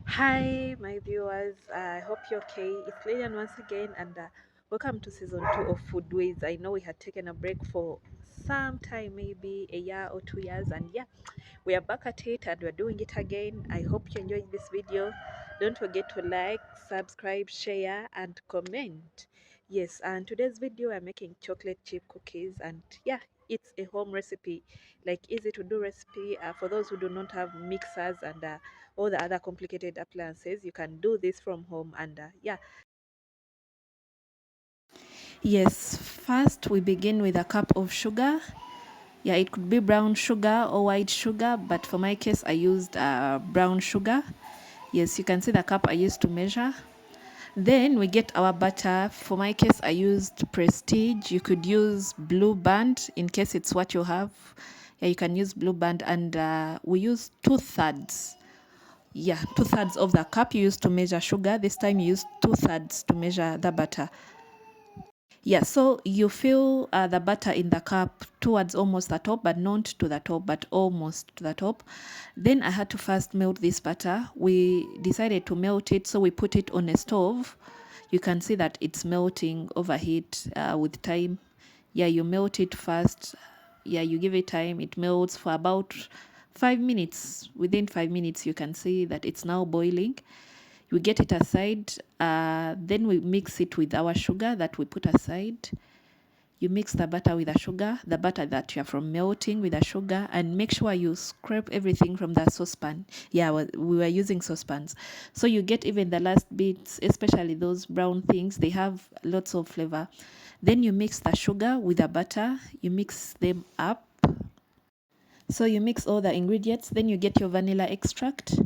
Hi, my viewers. I hope you're okay. It's Lilian once again, and welcome to season 2 of Foodways. I know we had taken a break for some time, maybe a year or 2 years, and yeah, we are back at it and we're doing it again. I hope you enjoyed this video. Don't forget to like, subscribe, share, and comment. Yes, and today's video I'm making chocolate chip cookies, and yeah, it's a home recipe, like easy to do recipe for those who do not have mixers and all the other complicated appliances. You can do this from home, and yeah. Yes, first we begin with a cup of sugar. Yeah, it could be brown sugar or white sugar, but for my case I used brown sugar. Yes, you can see the cup I used to measure. Then we get our butter. For my case I used Prestige. You could use Blue Band in case it's what you have. Yeah, you can use Blue Band, and we use 2/3. Yeah, 2/3 of the cup you used to measure sugar. This time you use 2/3 to measure the butter. Yeah, so you fill the butter in the cup towards almost the top, but not to the top, but almost to the top. Then I had to first melt this butter. We decided to melt it, so we put it on a stove. You can see that it's melting overheat with time. Yeah, you melt it first. Yeah, you give it time. It melts for about 5 minutes. Within 5 minutes, you can see that it's now boiling. We get it aside, then we mix it with our sugar that we put aside. You mix the butter with the sugar, the butter that you are from melting with the sugar, and make sure you scrape everything from the saucepan. Yeah, we were using saucepans. So you get even the last bits, especially those brown things, they have lots of flavor. Then you mix the sugar with the butter, you mix them up. So you mix all the ingredients, then you get your vanilla extract.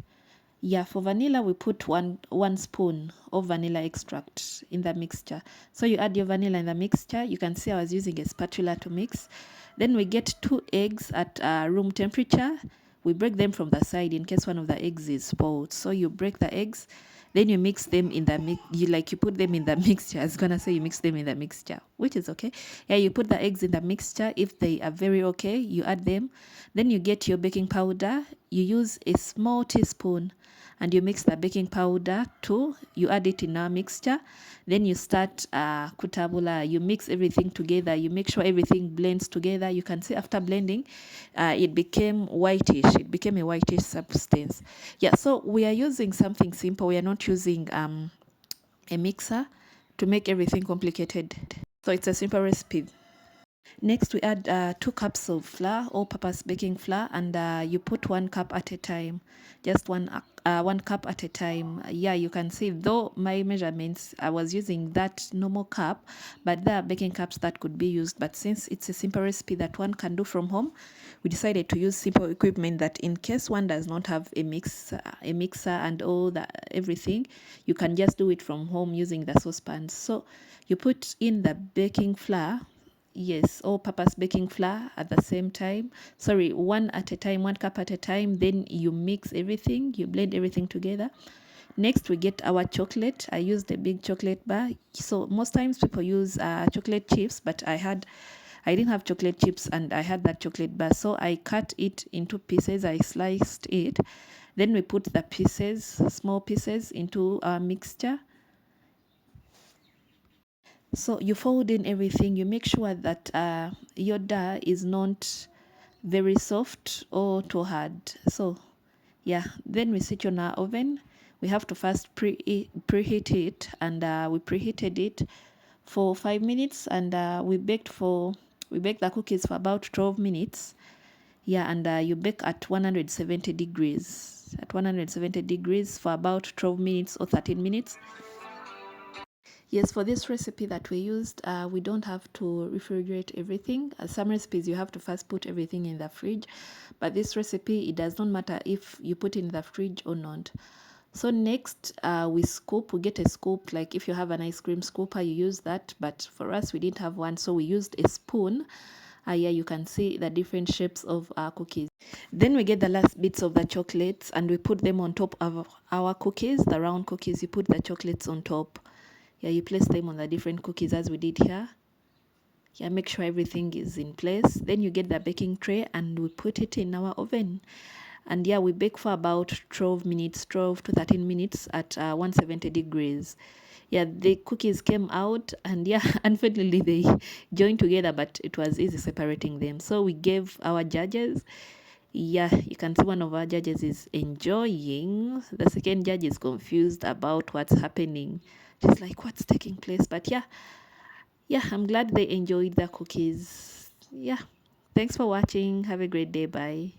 Yeah, for vanilla, we put one spoon of vanilla extract in the mixture. So you add your vanilla in the mixture. You can see I was using a spatula to mix. Then we get 2 eggs at room temperature. We break them from the side in case one of the eggs is spoiled. So you break the eggs, then you mix them in the you put them in the mixture. I was gonna say you mix them in the mixture, which is okay. Yeah, you put the eggs in the mixture. If they are very okay, you add them. Then you get your baking powder. You use a small teaspoon and you mix the baking powder too. You add it in our mixture. Then you start kutabula. You mix everything together. You make sure everything blends together. You can see after blending, it became whitish. It became a whitish substance. Yeah, so we are using something simple. We are not using a mixer to make everything complicated. So it's a simple recipe. Next, we add 2 cups of flour, all-purpose baking flour, and you put 1 cup at a time, just 1 cup at a time. Yeah, you can see, though my measurements, I was using that normal cup, but there are baking cups that could be used. But since it's a simple recipe that one can do from home, we decided to use simple equipment that in case one does not have a mixer and all that everything, you can just do it from home using the saucepans. So you put in the baking flour. Yes, all-purpose baking flour at the same time. Sorry, one at a time, 1 cup at a time. Then you mix everything, you blend everything together. Next, we get our chocolate. I used a big chocolate bar. So most times people use chocolate chips, but I didn't have chocolate chips and I had that chocolate bar. So I cut it into pieces. I sliced it. Then we put the pieces, small pieces, into our mixture. So you fold in everything. You make sure that your dough is not very soft or too hard. So yeah, then we sit on our oven. We have to first preheat it, and we preheated it for 5 minutes, and we baked the cookies for about 12 minutes. Yeah, and you bake at 170 degrees. At 170 degrees for about 12 minutes or 13 minutes. Yes, for this recipe that we used, we don't have to refrigerate everything. Some recipes you have to first put everything in the fridge, but this recipe, it does not matter if you put in the fridge or not. So next, we scoop. We get a scoop, like if you have an ice cream scooper, you use that, but for us, we didn't have one, so we used a spoon. Yeah, you can see the different shapes of our cookies. Then we get the last bits of the chocolates and we put them on top of our cookies, the round cookies. You put the chocolates on top. Yeah, you place them on the different cookies as we did here. Yeah, make sure everything is in place. Then you get the baking tray and we put it in our oven. And yeah, we bake for about 12 minutes, 12 to 13 minutes at 170 degrees. Yeah, the cookies came out, and yeah, unfortunately they joined together, but it was easy separating them. So we gave our judges. Yeah, you can see one of our judges is enjoying. The second judge is confused about what's happening. She's like, what's taking place? But yeah, I'm glad they enjoyed the cookies. Yeah, thanks for watching. Have a great day. Bye.